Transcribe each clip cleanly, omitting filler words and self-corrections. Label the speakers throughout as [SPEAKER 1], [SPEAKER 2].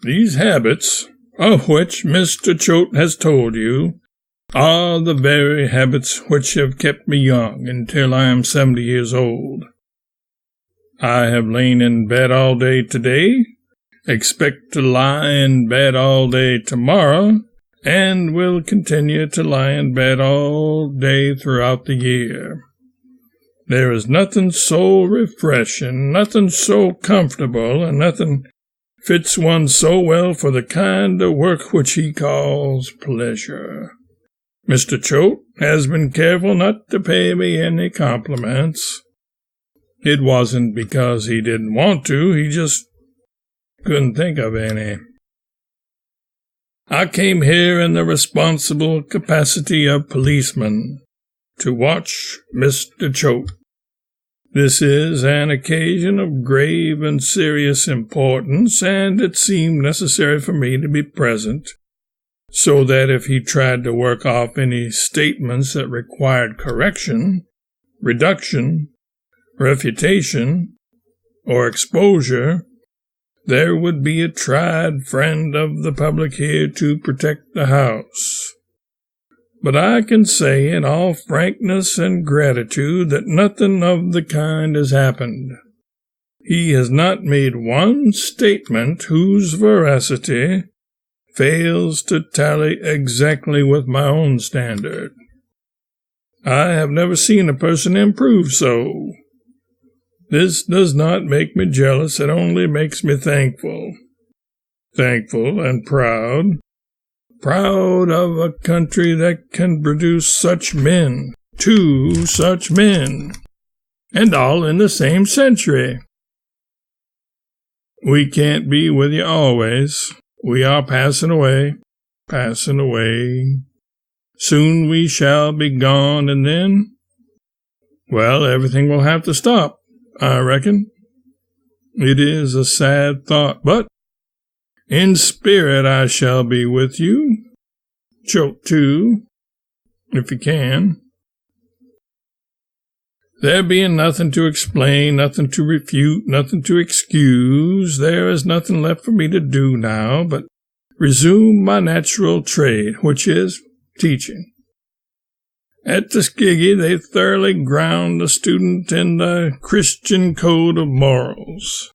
[SPEAKER 1] These habits, of which Mr. Choate has told you, are the very habits which have kept me young until I am 70 years old. I have lain in bed all day today, expect to lie in bed all day tomorrow, and will continue to lie in bed all day throughout the year. There is nothing so refreshing, nothing so comfortable, and nothing fits one so well for the kind of work which he calls pleasure. Mr. Choate has been careful not to pay me any compliments. It wasn't because he didn't want to, he just couldn't think of any. I came here in the responsible capacity of policeman to watch Mr. Choate. This is an occasion of grave and serious importance, and it seemed necessary for me to be present, so that if he tried to work off any statements that required correction, reduction, refutation, or exposure, there would be a tried friend of the public here to protect the house. But I can say in all frankness and gratitude that nothing of the kind has happened. He has not made one statement whose veracity fails to tally exactly with my own standard. I have never seen a person improve so. This does not make me jealous, it only makes me thankful. Thankful and proud. Proud of a country that can produce such men, two such men, and all in the same century. We can't be with you always. We are passing away, passing away. Soon we shall be gone, and then, well, everything will have to stop, I reckon. It is a sad thought, but in spirit I shall be with you. Choate too, if you can. There being nothing to explain, nothing to refute, nothing to excuse, there is nothing left for me to do now but resume my natural trade, which is teaching. At Tuskegee, they thoroughly ground the student in the Christian code of morals.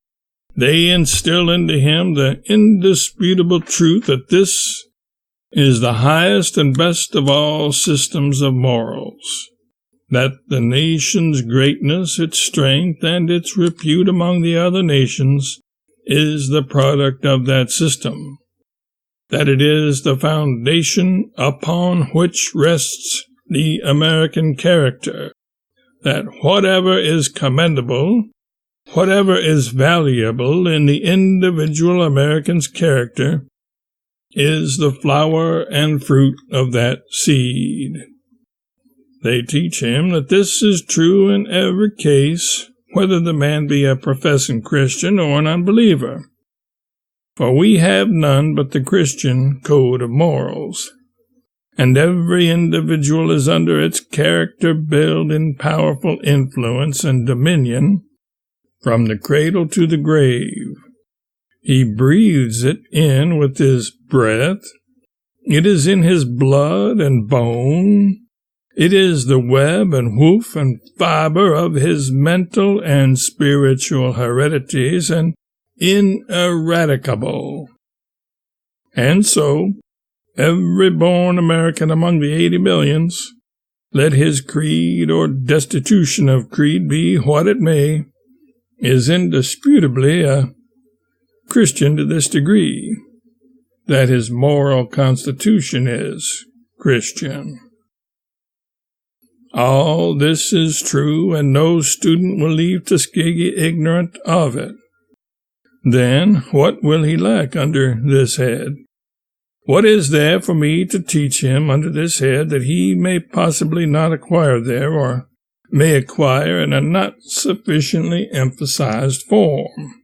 [SPEAKER 1] They instill into him the indisputable truth that this is the highest and best of all systems of morals, that the nation's greatness, its strength, and its repute among the other nations is the product of that system, that it is the foundation upon which rests the American character, that whatever is commendable, whatever is valuable in the individual American's character, is the flower and fruit of that seed. They teach him that this is true in every case, whether the man be a professing Christian or an unbeliever. For we have none but the Christian code of morals, and every individual is under its character built in powerful influence and dominion from the cradle to the grave. He breathes it in with his breath. It is in his blood and bone. It is the web and woof and fiber of his mental and spiritual heredities, and ineradicable. And so, every born American among the 80 millions, let his creed or destitution of creed be what it may, is indisputably a Christian to this degree, that his moral constitution is Christian. All this is true, and no student will leave Tuskegee ignorant of it. Then what will he lack under this head? What is there for me to teach him under this head that he may possibly not acquire there, or may acquire in a not sufficiently emphasized form?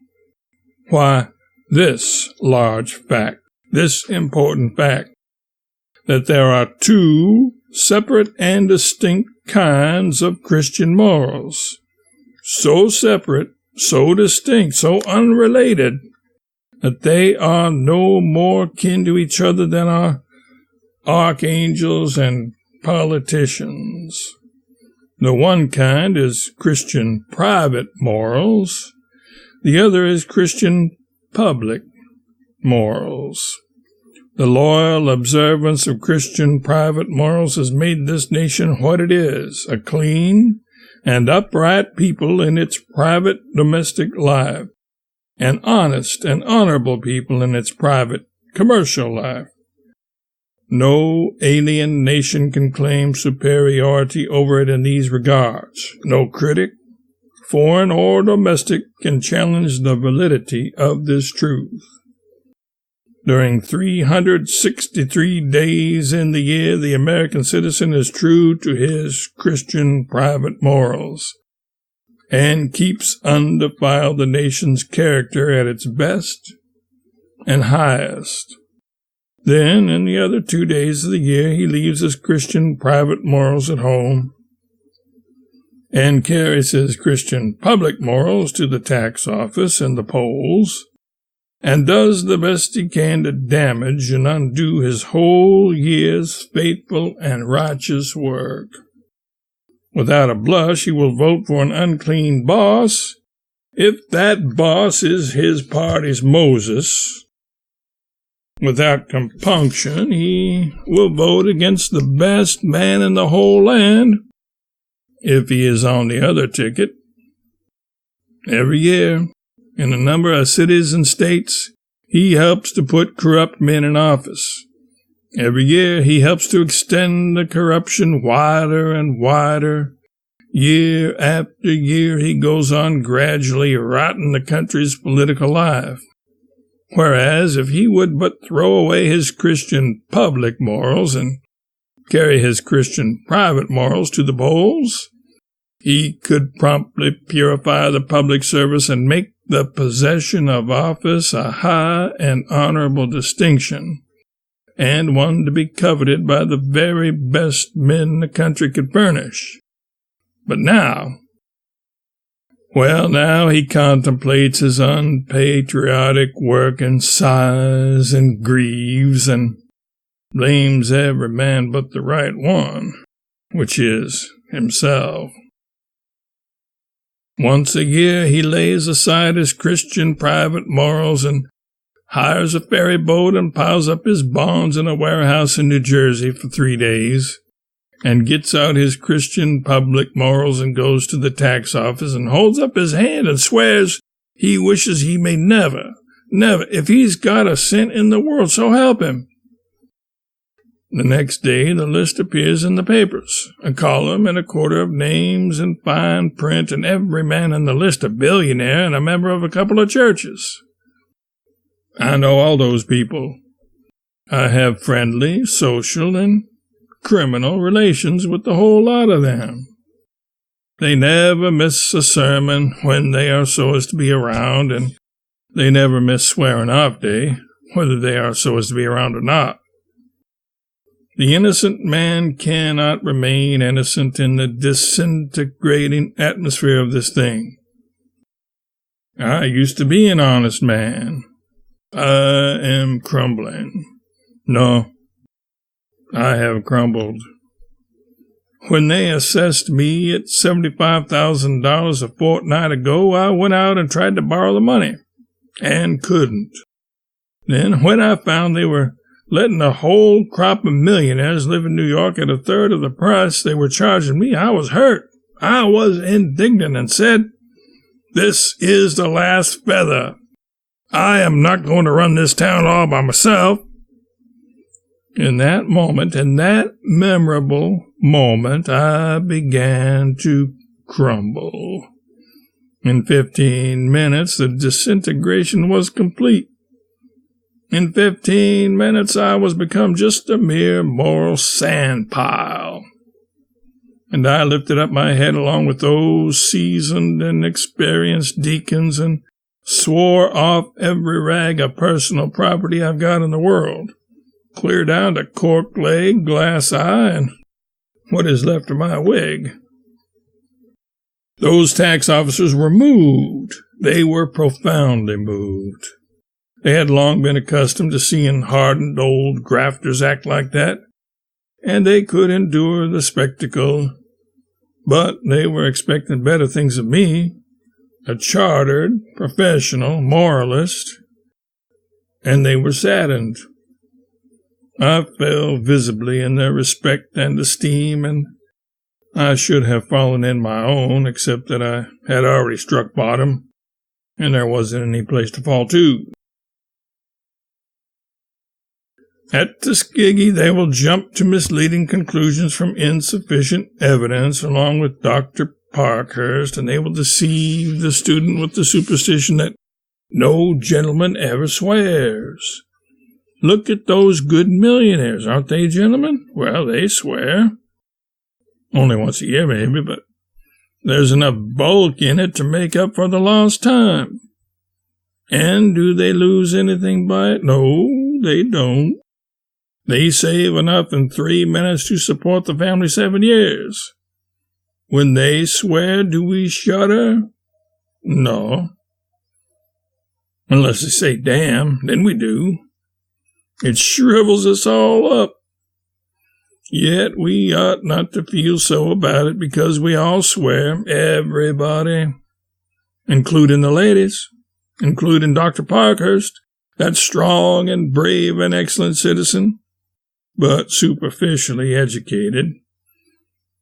[SPEAKER 1] Why, this large fact, this important fact, that there are two separate and distinct kinds of Christian morals, so separate, so distinct, so unrelated, that they are no more kin to each other than are archangels and politicians. The one kind is Christian private morals. The other is Christian public morals. The loyal observance of Christian private morals has made this nation what it is, a clean and upright people in its private domestic life, an honest and honorable people in its private commercial life. No alien nation can claim superiority over it in these regards. No critic, foreign or domestic, can challenge the validity of this truth. During 363 days in the year, the American citizen is true to his Christian private morals and keeps undefiled the nation's character at its best and highest. Then, in the other 2 days of the year, he leaves his Christian private morals at home and carries his Christian public morals to the tax office and the polls, and does the best he can to damage and undo his whole year's faithful and righteous work. Without a blush, he will vote for an unclean boss if that boss is his party's Moses. Without compunction, he will vote against the best man in the whole land if he is on the other ticket. Every year, in a number of cities and states, he helps to put corrupt men in office. Every year, he helps to extend the corruption wider and wider. Year after year, he goes on gradually rotting the country's political life. Whereas, if he would but throw away his Christian public morals and carry his Christian private morals to the polls, he could promptly purify the public service and make the possession of office a high and honorable distinction, and one to be coveted by the very best men the country could furnish. But now he contemplates his unpatriotic work and sighs and grieves and blames every man but the right one, which is himself. Once a year he lays aside his Christian private morals and hires a ferry boat and piles up his bonds in a warehouse in New Jersey for 3 days, and gets out his Christian public morals and goes to the tax office and holds up his hand and swears he wishes he may never, if he's got a cent in the world, so help him. The next day the list appears in the papers, a column and a quarter of names in fine print, and every man on the list a billionaire and a member of a couple of churches. I know all those people. I have friendly, social, and criminal relations with the whole lot of them. They never miss a sermon when they are so as to be around, and they never miss swearing off day, whether they are so as to be around or not. The innocent man cannot remain innocent in the disintegrating atmosphere of this thing. I used to be an honest man. I am crumbling. No, I have crumbled. When they assessed me at $75,000 a fortnight ago, I went out and tried to borrow the money, and couldn't. Then, when I found they were letting a whole crop of millionaires live in New York at a third of the price they were charging me, I was hurt. I was indignant and said, "This is the last feather. I am not going to run this town all by myself." In that moment, in that memorable moment, I began to crumble. In 15 minutes, the disintegration was complete. In 15 minutes, I was become just a mere moral sand pile. And I lifted up my head along with those seasoned and experienced deacons and swore off every rag of personal property I've got in the world, clear down to cork leg, glass eye, and what is left of my wig. Those tax officers were moved. They were profoundly moved. They had long been accustomed to seeing hardened old grafters act like that, and they could endure the spectacle. But they were expecting better things of me, a chartered, professional moralist, and they were saddened. I fell visibly in their respect and esteem, and I should have fallen in my own, except that I had already struck bottom, and there wasn't any place to fall to. At Tuskegee, they will jump to misleading conclusions from insufficient evidence, along with Dr. Parkhurst, and they will deceive the student with the superstition that no gentleman ever swears. Look at those good millionaires, aren't they, gentlemen? Well, they swear. Only once a year, maybe, but there's enough bulk in it to make up for the lost time. And do they lose anything by it? No, they don't. They save enough in 3 minutes to support the family 7 years. When they swear, do we shudder? No. Unless they say damn, then we do. It shrivels us all up. Yet we ought not to feel so about it because we all swear, everybody, including the ladies, including Dr. Parkhurst, that strong and brave and excellent citizen, but superficially educated.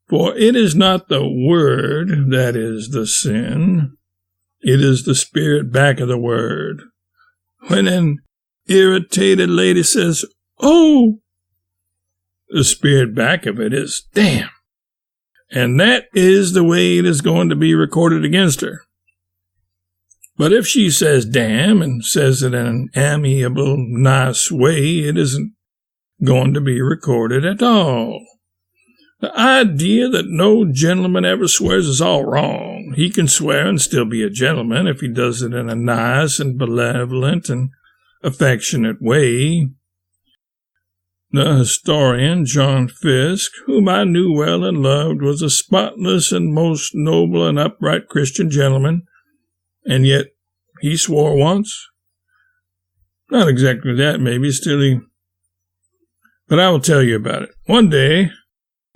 [SPEAKER 1] For it is not the word that is the sin, it is the spirit back of the word. When an irritated lady says, "Oh," the spirit back of it is "damn." And that is the way it is going to be recorded against her. But if she says "damn" and says it in an amiable, nice way, it isn't going to be recorded at all. The idea that no gentleman ever swears is all wrong. He can swear and still be a gentleman if he does it in a nice and benevolent and affectionate way. The historian John Fiske, whom I knew well and loved, was a spotless and most noble and upright Christian gentleman, and yet he swore once. Not exactly that, maybe, still he... But I will tell you about it. One day,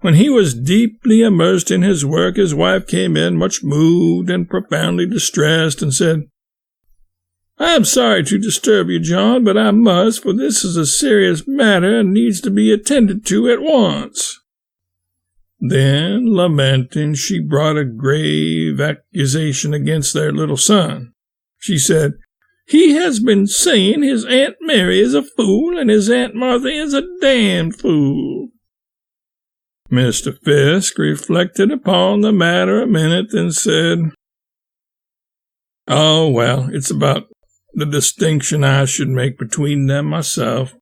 [SPEAKER 1] when he was deeply immersed in his work, his wife came in, much moved and profoundly distressed, and said, "I am sorry to disturb you, John, but I must, for this is a serious matter and needs to be attended to at once." Then, lamenting, she brought a grave accusation against their little son. She said, "He has been saying his Aunt Mary is a fool and his Aunt Martha is a damned fool." Mr. Fiske reflected upon the matter a minute, then said, "Oh, well, it's about the distinction I should make between them myself.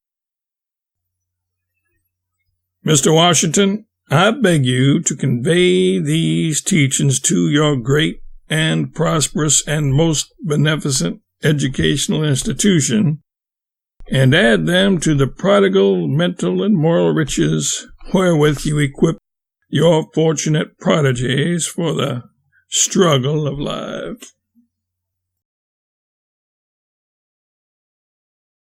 [SPEAKER 1] Mr. Washington, I beg you to convey these teachings to your great and prosperous and most beneficent educational institution, and add them to the prodigal mental and moral riches wherewith you equip your fortunate prodigies for the struggle of life."